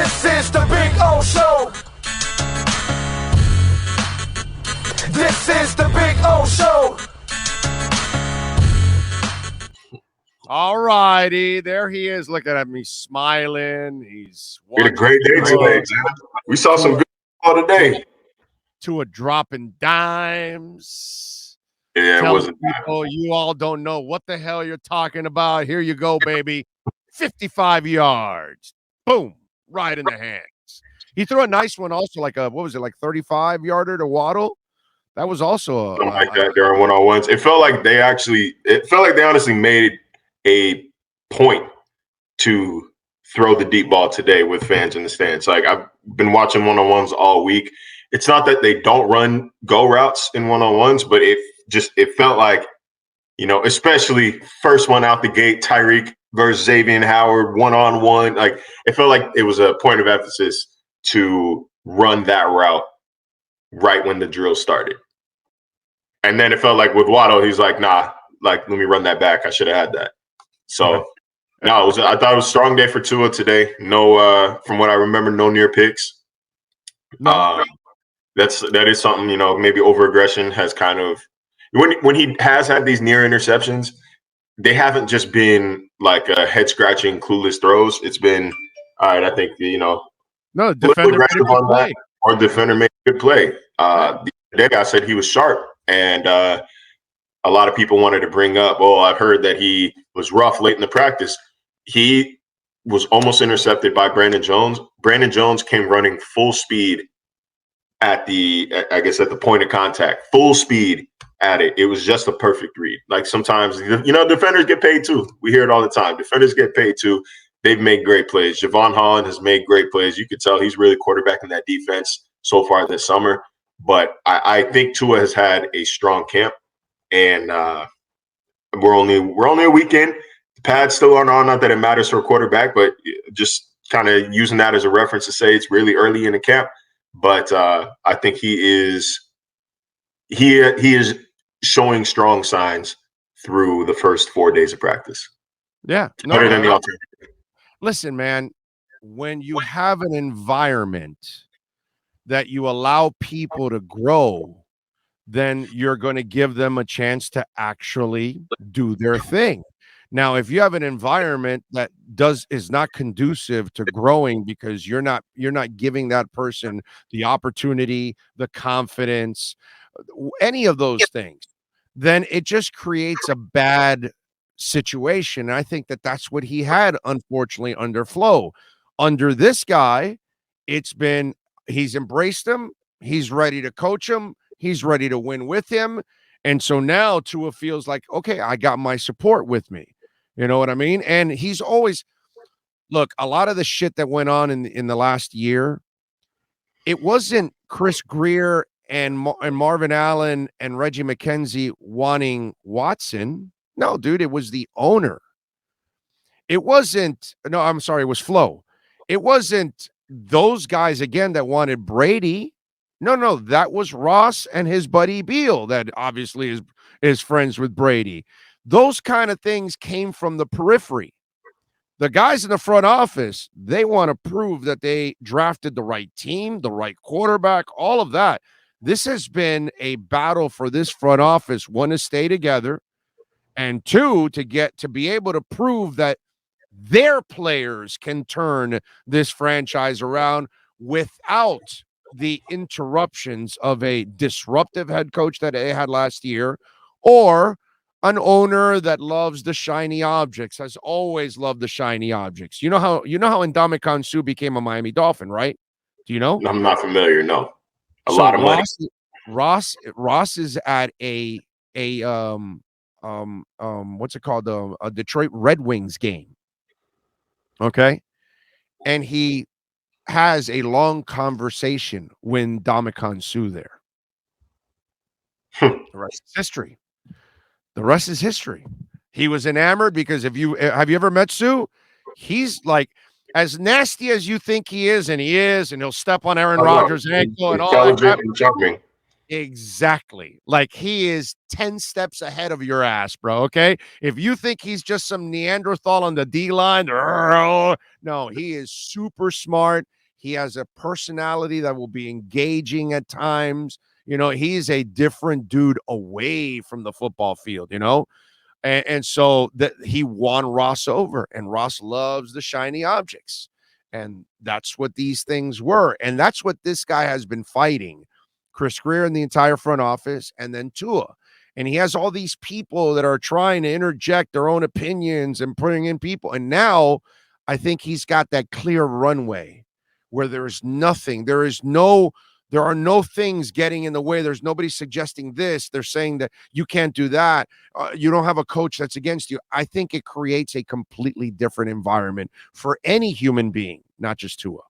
This is the Big O Show. This is the Big O Show. All righty, there he is looking at me smiling. He's had a great day today, Jeff. We saw some good football today. To a dropping dimes. Yeah, it wasn't people bad. You all don't know what the hell you're talking about. Here you go, baby. 55 yards. Boom. Right in the hands. He threw a nice one also, like a, 35-yarder to Waddle? That was also something like that during one-on-ones. It felt like they honestly made a point to throw the deep ball today with fans in the stands. Like, I've been watching one-on-ones all week. It's not that they don't run go routes in one-on-ones, but it felt like, especially first one out the gate, Tyreek versus Xavier Howard, one-on-one. Like, it felt like it was a point of emphasis to run that route right when the drill started. And then it felt like with Waddle, he's like, nah, like, let me run that back. I should have had that. So, no, I thought it was a strong day for Tua today. No, from what I remember, no near picks. No. That is something, maybe over-aggression has kind of – when he has had these near interceptions, they haven't just been like head-scratching, clueless throws. It's been, all right, I think, no, defender made a good play. Or defender made a good play. The other guy said he was sharp, and a lot of people wanted to bring up, I've heard that he was rough late in the practice. He was almost intercepted by Brandon Jones. Brandon Jones came running full speed at the point of contact, full speed at it. It was just a perfect read. Like, sometimes, defenders get paid too. We hear it all the time. Defenders get paid too. They've made great plays. Javon Holland has made great plays. You could tell he's really quarterbacking that defense so far this summer. But I think Tua has had a strong camp, and we're only a weekend. The pads still aren't on. Not that it matters for a quarterback, but just kind of using that as a reference to say it's really early in the camp. But I think he is showing strong signs through the first 4 days of practice. Yeah, better than the alternative. Listen, man, when you have an environment that you allow people to grow, then you're going to give them a chance to actually do their thing. Now, if you have an environment that is not conducive to growing because you're not giving that person the opportunity, the confidence, any of those things, then it just creates a bad situation. And I think that's what he had, unfortunately, under Flo. Under this guy, he's embraced him. He's ready to coach him. He's ready to win with him. And so now Tua feels like, okay, I got my support with me. You know what I mean? And he's always, look, a lot of the shit that went on in the last year, it wasn't Chris Greer and Marvin Allen and Reggie McKenzie wanting Watson. No, dude, it was the owner. It wasn't, no, I'm sorry, it was Flo. It wasn't those guys, again, that wanted Brady. No, that was Ross and his buddy Beal that obviously is friends with Brady. Those kind of things came from the periphery. The guys in the front office, they want to prove that they drafted the right team, the right quarterback, all of that. This has been a battle for this front office, one, to stay together, and two, to be able to prove that their players can turn this franchise around without the interruptions of a disruptive head coach that they had last year, or an owner that loves the shiny objects, has always loved the shiny objects. You know how Ndamukong Suh became a Miami Dolphin, right? Do you know? I'm not familiar. No. A lot of money. Ross is at a what's it called? A Detroit Red Wings game. Okay. And he has a long conversation with Ndamukong Suh there. The rest is history. The rest is history. He was enamored because have you ever met Suh? He's like as nasty as you think he is, and he'll step on Aaron Rodgers' ankle and all that. Exactly. Like he is 10 steps ahead of your ass, bro. Okay. If you think he's just some Neanderthal on the D line, no, he is super smart. He has a personality that will be engaging at times. He's a different dude away from the football field, and so that he won Ross over, and Ross loves the shiny objects. And that's what these things were. And that's what this guy has been fighting. Chris Greer and the entire front office, and then Tua. And he has all these people that are trying to interject their own opinions and putting in people. And now I think he's got that clear runway where there's nothing. There are no things getting in the way. There's nobody suggesting this. They're saying that you can't do that. You don't have a coach that's against you. I think it creates a completely different environment for any human being, not just Tua.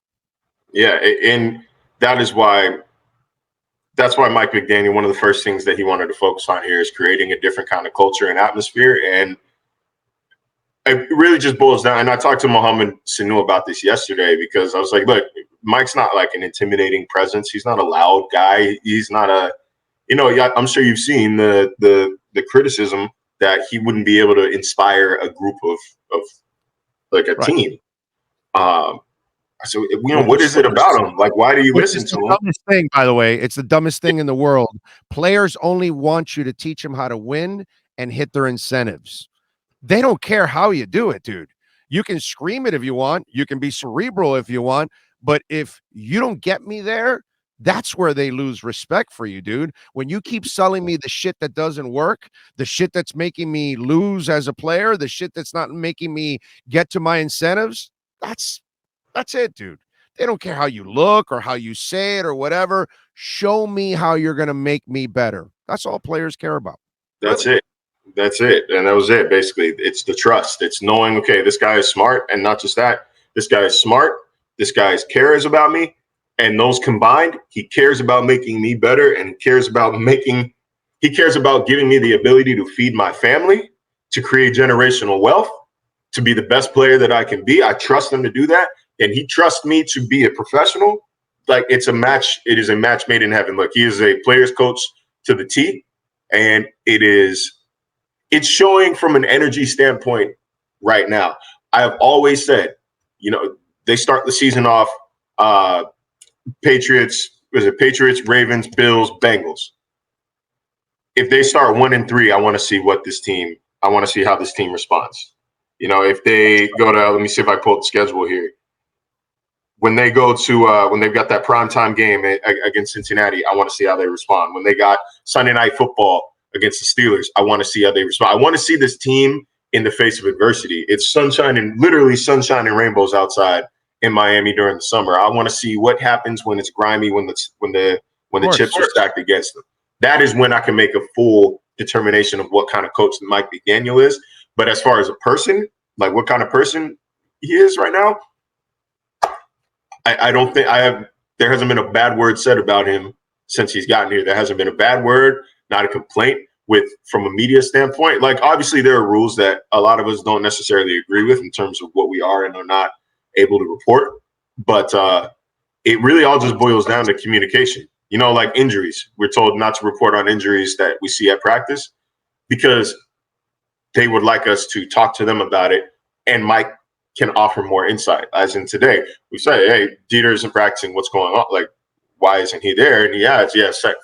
Yeah, and that's why Mike McDaniel, one of the first things that he wanted to focus on here is creating a different kind of culture and atmosphere. And it really just boils down. And I talked to Mohamed Sanu about this yesterday because I was like, look, Mike's not like an intimidating presence. He's not a loud guy. He's not I'm sure you've seen the criticism that he wouldn't be able to inspire a group of like a team. So, what is it about him? Like, why do you listen to him? Dumbest thing, by the way, it's the dumbest thing in the world. Players only want you to teach them how to win and hit their incentives. They don't care how you do it, dude. You can scream it if you want. You can be cerebral if you want. But if you don't get me there, that's where they lose respect for you, dude. When you keep selling me the shit that doesn't work, the shit that's making me lose as a player, the shit that's not making me get to my incentives, that's it, dude. They don't care how you look or how you say it or whatever. Show me how you're going to make me better. That's all players care about. That's it. And that was it. Basically, it's the trust. It's knowing, okay, this guy is smart. And not just that, this guy is smart. This guy cares about me. And those combined, he cares about making me better, and he cares about giving me the ability to feed my family, to create generational wealth, to be the best player that I can be. I trust him to do that. And he trusts me to be a professional. Like, it's a match. It is a match made in heaven. Look, he is a player's coach to the T. And it's showing from an energy standpoint right now. I have always said, they start the season off Patriots, Ravens, Bills, Bengals. If they start 1-3, I want to see how this team responds. If they go to, let me see if I pull up the schedule here. When they go to when they've got that primetime game against Cincinnati, I want to see how they respond. When they got Sunday Night Football against the Steelers, I want to see how they respond. I want to see this team in the face of adversity. It's literally sunshine and rainbows outside in Miami during the summer. I want to see what happens when it's grimy, when the chips are stacked against them. That is when I can make a full determination of what kind of coach Mike McDaniel is. But as far as a person, like what kind of person he is right now, I don't think there hasn't been a bad word said about him since he's gotten here. There hasn't been a bad word, not a complaint from a media standpoint. Like, obviously there are rules that a lot of us don't necessarily agree with in terms of what we are and are not able to report. But it really all just boils down to communication. Like injuries. We're told not to report on injuries that we see at practice because they would like us to talk to them about it. And Mike can offer more insight. As in today, we say, hey, Dieter isn't practicing. What's going on? Like, why isn't he there? And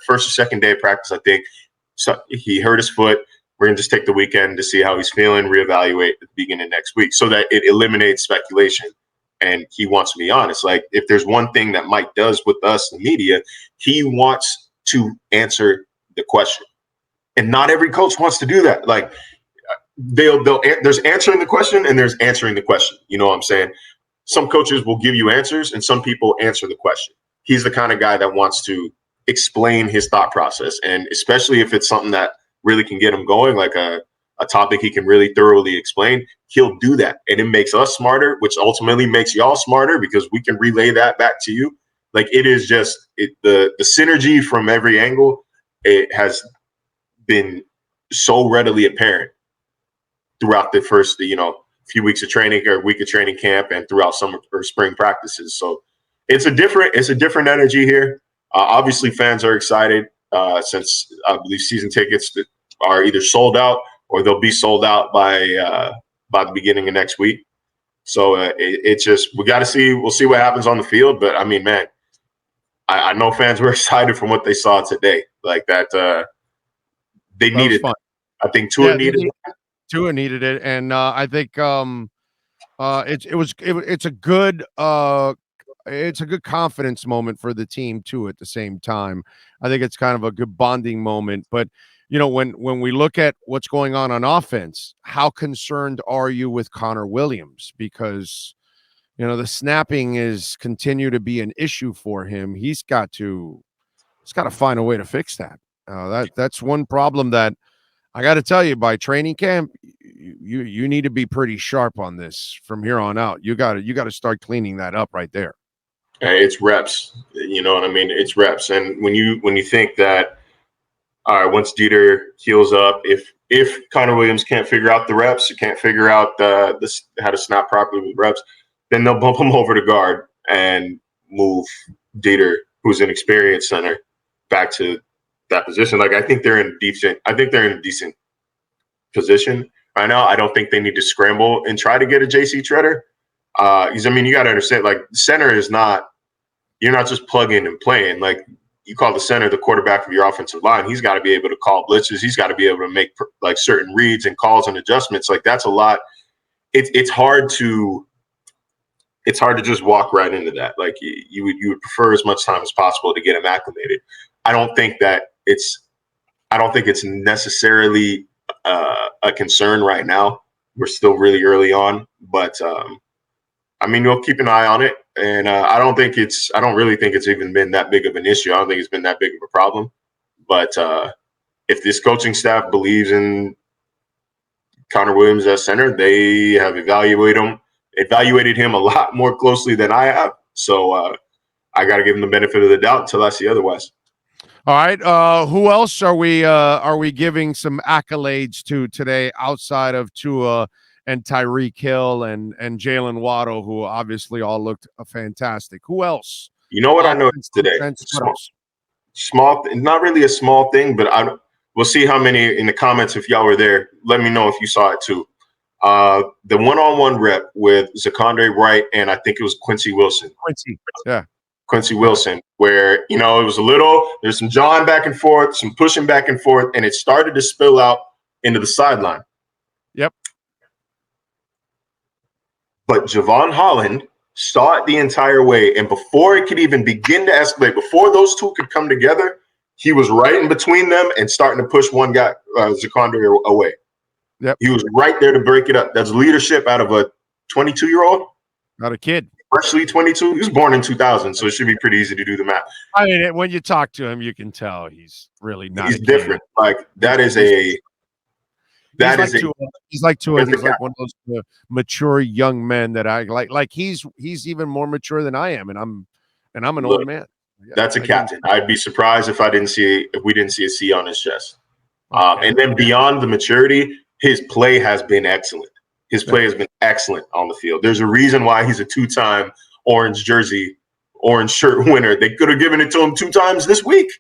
first or second day of practice, I think. So he hurt his foot. We're going to just take the weekend to see how he's feeling, reevaluate at the beginning of next week so that it eliminates speculation. And he wants to be honest. Like, if there's one thing that Mike does with us, the media, he wants to answer the question. And not every coach wants to do that. Like, there's answering the question and there's answering the question. You know what I'm saying? Some coaches will give you answers and some people answer the question. He's the kind of guy that wants to explain his thought process. And especially if it's something that really can get him going, like a topic he can really thoroughly explain, he'll do that. And it makes us smarter, which ultimately makes y'all smarter because we can relay that back to you. Like, it is just the synergy from every angle. It has been so readily apparent throughout the first, few weeks of training or week of training camp and throughout summer or spring practices. So it's a different energy here. Obviously, fans are excited. since I believe season tickets are either sold out or they'll be sold out by the beginning of next week. So it's just, we got to see. We'll see what happens on the field. But I mean, man, I know fans were excited from what they saw today. Like that, they needed. I think Tua needed it. Tua needed it, and I think it's a good confidence moment for the team too. At the same time, I think it's kind of a good bonding moment. But you know, when we look at what's going on offense, how concerned are you with Connor Williams? Because you know the snapping is continue to be an issue for him. He's got to find a way to fix that. That's one problem that I got to tell you. By training camp, you need to be pretty sharp on this from here on out. You got to start cleaning that up right there. It's reps, you know what I mean? It's reps, and when you think that, all right, once Dieter heals up, if Connor Williams can't figure out the reps, can't figure out how to snap properly with reps, then they'll bump him over to guard and move Dieter, who's an experienced center, back to that position. Like I think they're in a decent position right now. I don't think they need to scramble and try to get a JC Treader. Because I mean, you got to understand, like center is not. You're not just plugging and playing. Like you call the center the quarterback of your offensive line. He's got to be able to call blitzes. He's got to be able to make like certain reads and calls and adjustments. Like that's a lot. It's hard to just walk right into that. Like you would prefer as much time as possible to get him acclimated. I don't think it's necessarily a concern right now. We're still really early on, but I mean, we'll keep an eye on it. And I don't really think it's even been that big of an issue. I don't think it's been that big of a problem. But if this coaching staff believes in Connor Williams as center, they have evaluated him a lot more closely than I have. So I got to give him the benefit of the doubt until I see otherwise. All right. Who else are we giving some accolades to today outside of Tua and Tyreek Hill and Jalen Waddle, who obviously all looked fantastic? Who else? You know what I noticed today? Small, not really a small thing, but we'll see how many in the comments. If y'all were there, let me know if you saw it too. The one-on-one rep with Zacondre Wright and I think it was Quincy Wilson. Quincy Wilson, where, you know, there's some jawing back and forth, some pushing back and forth, and it started to spill out into the sideline. Yep. But Javon Holland saw it the entire way, and before it could even begin to escalate, before those two could come together, he was right in between them and starting to push one guy, Zacondre, away. Yep. He was right there to break it up. That's leadership out of a 22-year-old. Not a kid. Freshly 22. He was born in 2000, so it should be pretty easy to do the math. I mean, when you talk to him, you can tell he's really not. He's different. Like he's like one of those mature young men that I like. Like he's even more mature than I am, and I'm an old man. Yeah, that's a captain. I'd be surprised if we didn't see a C on his chest. Okay. And then beyond the maturity, his play has been excellent. His play has been excellent on the field. There's a reason why he's a 2-time orange shirt winner. They could have given it to him 2 times this week.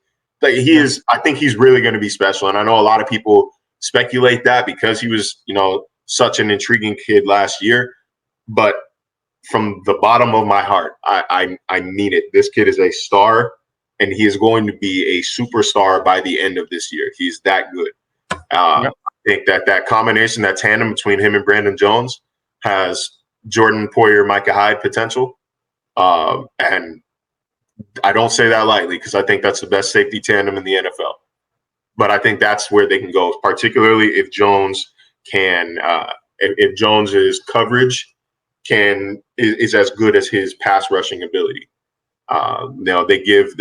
Like I think he's really going to be special. And I know a lot of people speculate that because he was, you know, such an intriguing kid last year. But from the bottom of my heart, I mean it. This kid is a star, and he is going to be a superstar by the end of this year. He's that good. I think that combination, that tandem between him and Brandon Jones has Jordan Poyer, Micah Hyde potential. And I don't say that lightly because I think that's the best safety tandem in the NFL. But I think that's where they can go, particularly if Jones can, if Jones's coverage is as good as his pass rushing ability. They give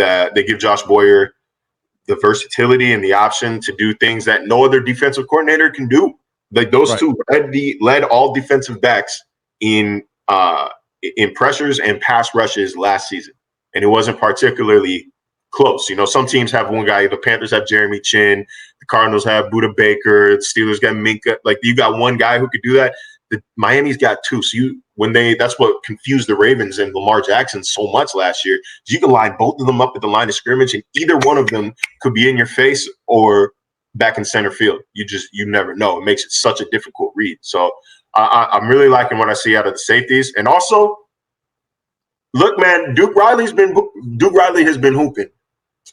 Josh Boyer the versatility and the option to do things that no other defensive coordinator can do. Like those two led all defensive backs in pressures and pass rushes last season, and it wasn't particularly close. You know, some teams have one guy. The Panthers have Jeremy Chin. The Cardinals have Budda Baker. The Steelers got Minka. Like you got one guy who could do that. Miami's got two. So that's what confused the Ravens and Lamar Jackson so much last year. You can line both of them up at the line of scrimmage, and either one of them could be in your face or back in center field. You never know. It makes it such a difficult read. So I'm really liking what I see out of the safeties. And also, look, man, Duke Riley has been hooping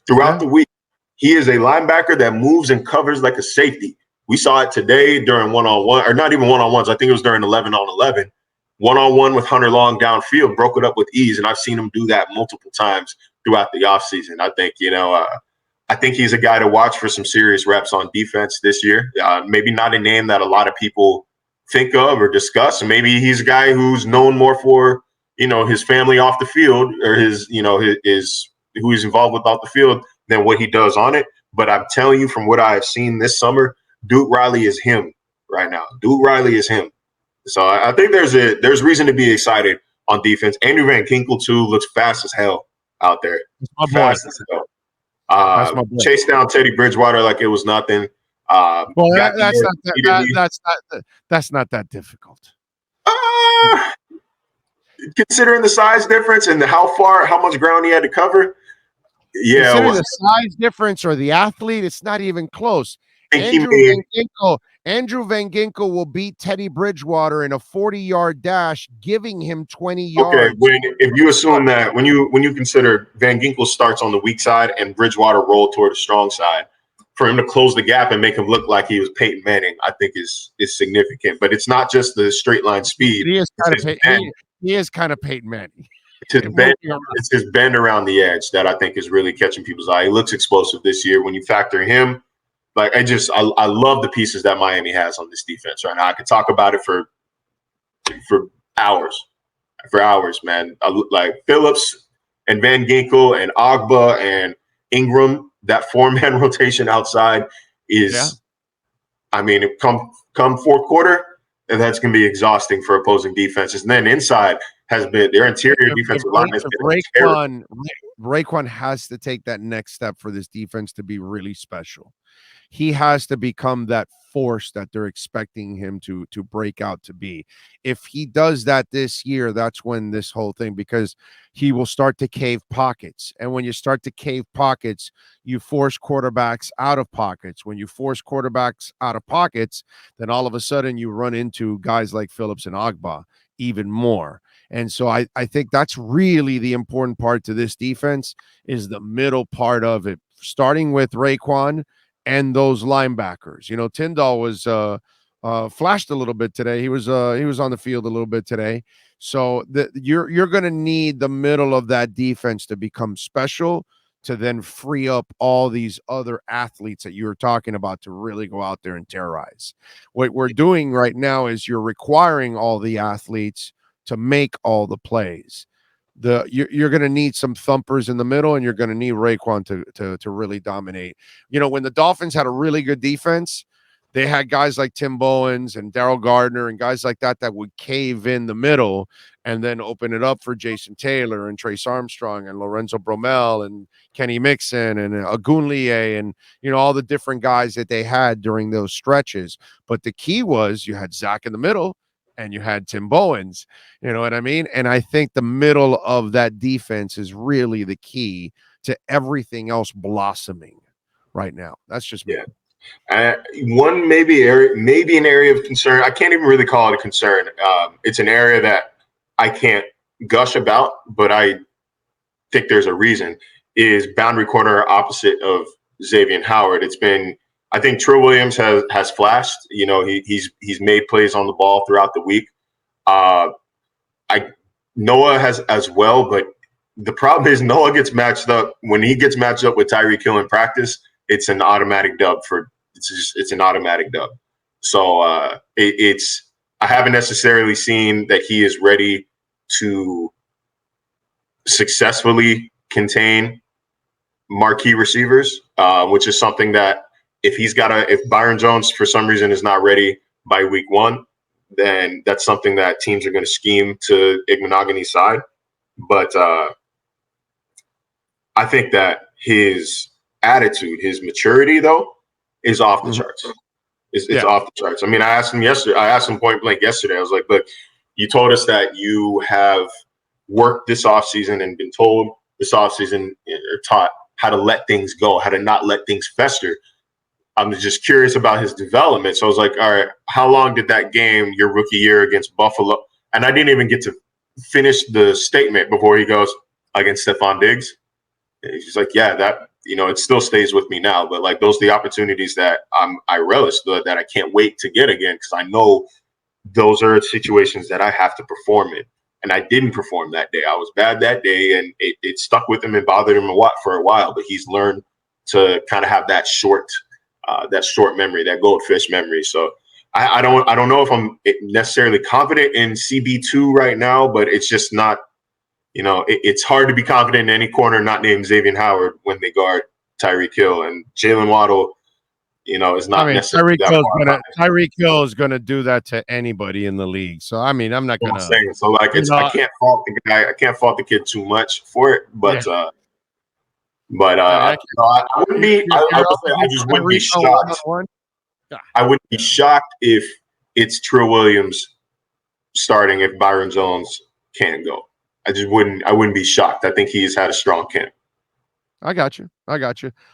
throughout the week. He is a linebacker that moves and covers like a safety. We saw it today during one-on-one, or not even one-on-ones. I think it was during 11-on-11. One-on-one with Hunter Long downfield, broke it up with ease, and I've seen him do that multiple times throughout the offseason. I think, I think he's a guy to watch for some serious reps on defense this year. Maybe not a name that a lot of people think of or discuss. And maybe he's a guy who's known more for, his family off the field, or his who he's involved with off the field than what he does on it. But I'm telling you, from what I've seen this summer, Duke Riley is him right now. Duke Riley is him. So I think there's reason to be excited on defense. Andrew Van Ginkel, too, looks fast as hell out there. Fast as hell. Chased down Teddy Bridgewater like it was nothing. That's not that difficult. Considering the size difference and how much ground he had to cover. Yeah, considering the size difference or the athlete, it's not even close. Andrew Van Ginkel will beat Teddy Bridgewater in a 40-yard dash, giving him 20 yards. Okay, if you assume that when you consider Van Ginkel starts on the weak side and Bridgewater rolled toward the strong side, for him to close the gap and make him look like he was Peyton Manning, I think is significant. But it's not just the straight line speed. He is kind of Peyton Manning. It's his bend around the edge that I think is really catching people's eye. He looks explosive this year. When you factor him, like I love the pieces that Miami has on this defense right now. I could talk about it for hours, man. Like Phillips and Van Ginkel and Agba and Ingram, that 4-man rotation outside is, I mean, come fourth quarter, and that's going to be exhausting for opposing defenses. And then inside has been their interior defensive line has been terrible. Raekwon has to take that next step for this defense to be really special. He has to become that force that they're expecting him to break out to be. If he does that this year, that's when this whole thing, because he will start to cave pockets. And when you start to cave pockets, you force quarterbacks out of pockets. When you force quarterbacks out of pockets, then all of a sudden you run into guys like Phillips and Agba even more. And so I think that's really the important part to this defense, is the middle part of it, starting with Raekwon and those linebackers. Tyndall was flashed a little bit today. He was on the field a little bit today. So you're going to need the middle of that defense to become special, to then free up all these other athletes that you were talking about to really go out there and terrorize. What we're doing right now is you're requiring all the athletes to make all the plays. You're going to need some thumpers in the middle, and you're going to need Raekwon to really dominate. When the Dolphins had a really good defense, they had guys like Tim Bowens and Darryl Gardner and guys like that would cave in the middle and then open it up for Jason Taylor and Trace Armstrong and Lorenzo Bromell and Kenny Mixon and Agunlie and all the different guys that they had during those stretches. But the key was you had Zach in the middle, and you had Tim Bowens, you know what I mean? And I think the middle of that defense is really the key to everything else blossoming right now. That's just me. One maybe an area of concern. I can't even really call it a concern. It's an area that I can't gush about, but I think there's a reason, is boundary corner opposite of Xavier Howard. It's been, I think Trill Williams has flashed. He's made plays on the ball throughout the week. Noah has as well, but the problem is Noah gets matched up. When he gets matched up with Tyreek Hill in practice, it's an automatic dub it's an automatic dub. So I haven't necessarily seen that he is ready to successfully contain marquee receivers, which is something that if Byron Jones for some reason is not ready by week 1, then that's something that teams are going to scheme to Igmanogany's side. But I think that his attitude, his maturity, though, is off the charts. It's off the charts. I mean, I asked him point blank yesterday. I was like, look, you told us that you have worked this offseason and been told this offseason or taught how to let things go, how to not let things fester. I'm just curious about his development. So I was like, all right, how long did that game, your rookie year against Buffalo? And I didn't even get to finish the statement before he goes, against Stephon Diggs. And he's like, yeah, that, it still stays with me now. But like, those are the opportunities that I relish, that I can't wait to get again, because I know those are situations that I have to perform in. And I didn't perform that day. I was bad that day, and it stuck with him and bothered him for a while. But he's learned to kind of have that short memory, that goldfish memory. So I don't know if I'm necessarily confident in CB2 right now, but it's just not, it's hard to be confident in any corner not named Xavier Howard when they guard Tyreek Hill, and Jalen Waddle, is not necessarily. Tyreek Hill is gonna do that to anybody in the league. So I mean, I'm not gonna. So like, I can't fault the guy. I can't fault the kid too much for it, but I wouldn't be. I just wouldn't be shocked. I wouldn't be shocked if it's Trill Williams starting if Byron Jones can't go. I wouldn't be shocked. I think he's had a strong camp. I got you.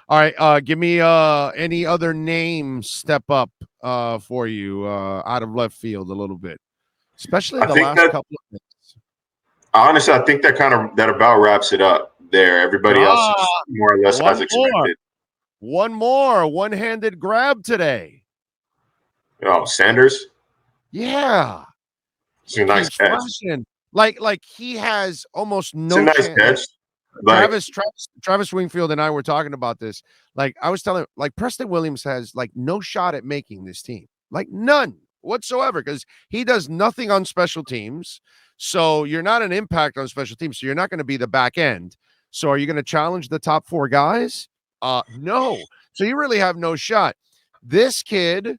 All right. Give me any other names step up for you out of left field a little bit, especially the last couple of minutes. Honestly, I think that about wraps it up there. Everybody else is more or less as expected. One more one-handed grab today. Oh, Sanders? Yeah. It's a nice catch. Like he has almost no chance. Catch. Travis Wingfield and I were talking about this. Like I was telling, like Preston Williams has like no shot at making this team, like none whatsoever, because he does nothing on special teams. So you're not an impact on special teams. So you're not going to be the back end. So are you going to challenge the top four guys? No. So you really have no shot. This kid,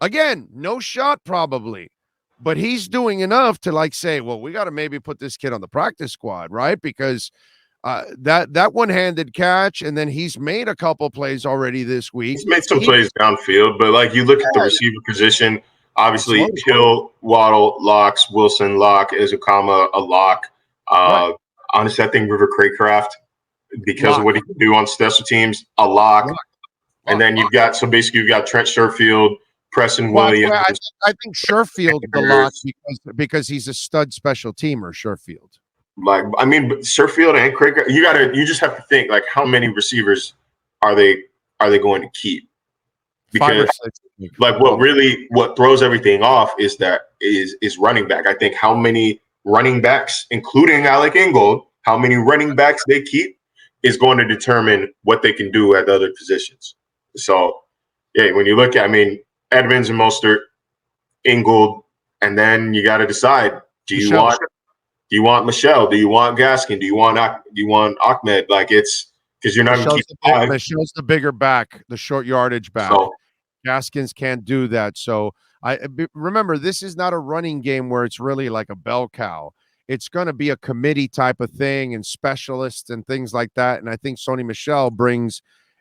again, no shot probably. But he's doing enough to like say, well, we got to maybe put this kid on the practice squad, right? Because that one-handed catch, and then he's made a couple plays already this week. He's made some plays downfield, but like you look at the receiver position, obviously Hill, Waddle, locks, Wilson, lock, Ezukama, a lock. Right. Honestly, I think River Craycraft, because of what he can do on special teams, a lock. And then you've got Trent Sherfield, Preston Williams. I think Sherfield the lock because he's a stud special teamer. Sherfield, Sherfield and Craig. You just have to think like how many receivers are they going to keep? Because what throws everything off is running back. I think how many running backs, including Alec Ingold, how many running backs they keep is going to determine what they can do at the other positions. So yeah, when you look at, Edmonds and Mostert, Ingold, and then you got to decide: do you want Michelle? Do you want Gaskin? Do you want Ahmed? Like it's because you're not going to keep Michelle's the bigger back, the short yardage back. So, Gaskins can't do that. So remember, this is not a running game where it's really like a bell cow. It's going to be a committee type of thing and specialists and things like that. And I think Sony Michel brings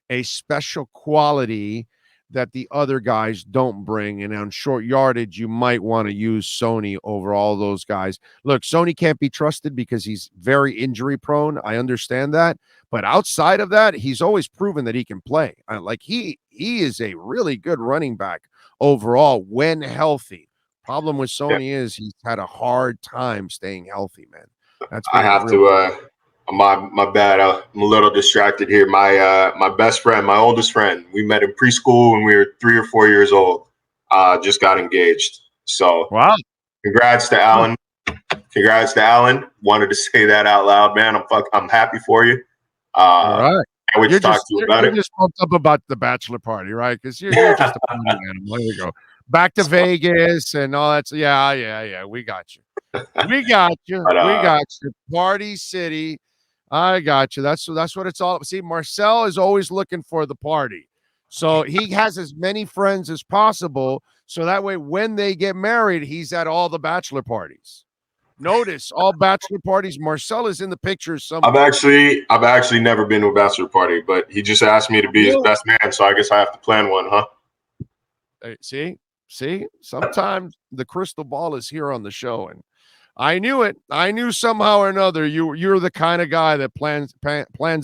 a special quality that the other guys don't bring. And on short yardage, you might want to use Sony over all those guys. Look, Sony can't be trusted because he's very injury prone. I understand that. But outside of that, he's always proven that he can play. He is a really good running back overall when healthy. Problem with Sony is he's had a hard time staying healthy, man. My bad. I'm a little distracted here. My best friend, my oldest friend, we met in preschool when we were 3 or 4 years old. Just got engaged. So wow! Congrats to Alan. Wanted to say that out loud, man. I'm happy for you. All right. Can't wait to talk to you about it. You're just pumped up about the bachelor party, right? Because you're just a party animal. There you go. Back to Vegas and all that. Yeah. We got you. We got you. Party City. I got you. That's what it's all about. See, Marcel is always looking for the party. So he has as many friends as possible. So that way, when they get married, he's at all the bachelor parties. Notice all bachelor parties. Marcel is in the pictures somewhere. I've actually never been to a bachelor party, but he just asked me to be his best man. So I guess I have to plan one, huh? See, sometimes the crystal ball is here on the show, and I knew it. I knew somehow or another you're the kind of guy that plans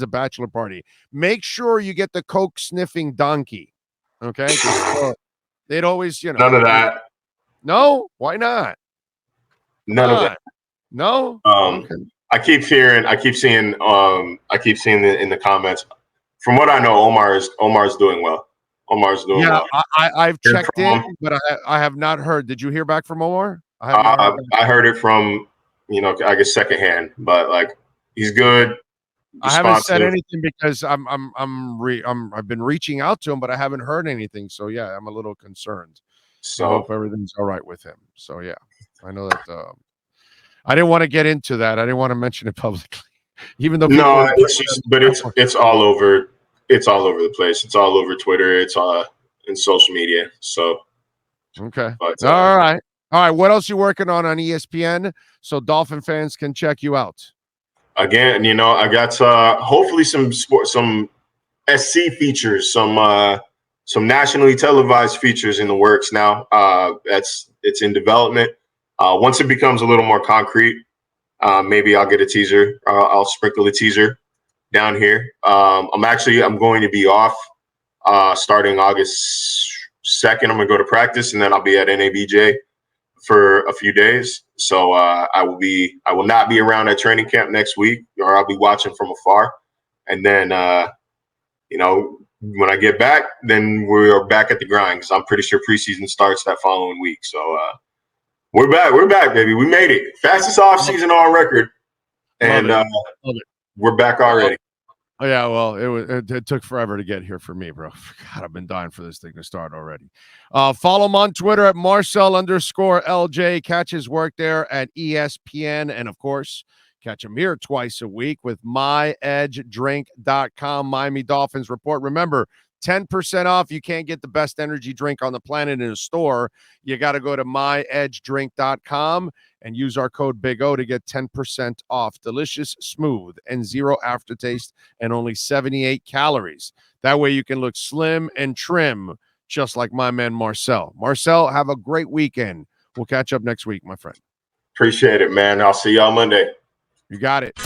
a bachelor party. Make sure you get the coke sniffing donkey. Okay, they'd always, None of that. No, why not? None of that. No. Okay. I keep seeing in the comments. From what I know, Omar's doing well. Omar's doing well. I've checked in, but I have not heard. Did you hear back from Omar? I heard it from, I guess secondhand, but like he's good. I haven't said anything because I've been reaching out to him, but I haven't heard anything. So yeah, I'm a little concerned. So I hope everything's all right with him. So yeah, I know that. I didn't want to get into that. I didn't want to mention it publicly, even though it's all over. It's all over the place. It's all over Twitter. It's all in social media. So okay, but, all right. What else you working on ESPN so Dolphin fans can check you out? Again, I got hopefully some SC features, some nationally televised features in the works now. It's in development. Once it becomes a little more concrete, maybe I'll get a teaser. I'll sprinkle a teaser down here. I'm going to be off starting August 2nd. I'm going to go to practice, and then I'll be at NABJ for a few days. So I will not be around at training camp next week, or I'll be watching from afar. And then, when I get back, then we're back at the grind, because I'm pretty sure preseason starts that following week. So we're back, baby. We made it. Fastest offseason on record. And we're back already. Oh, yeah, well, it took forever to get here for me, bro. God, I've been dying for this thing to start already. Follow him on Twitter at Marcel_LJ. Catch his work there at ESPN. And, of course, catch him here twice a week with myedgedrink.com, Miami Dolphins Report. Remember, 10% off. You can't get the best energy drink on the planet in a store. You got to go to myedgedrink.com and use our code Big O to get 10% off. Delicious, smooth, and zero aftertaste, and only 78 calories. That way you can look slim and trim, just like my man Marcel. Marcel, have a great weekend. We'll catch up next week, my friend. Appreciate it, man. I'll see y'all Monday. You got it.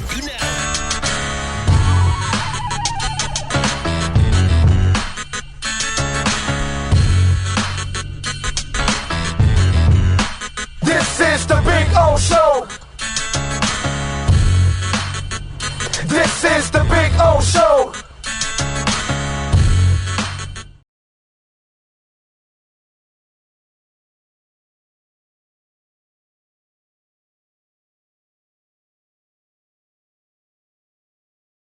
This is the Big O Show. This is the Big O Show.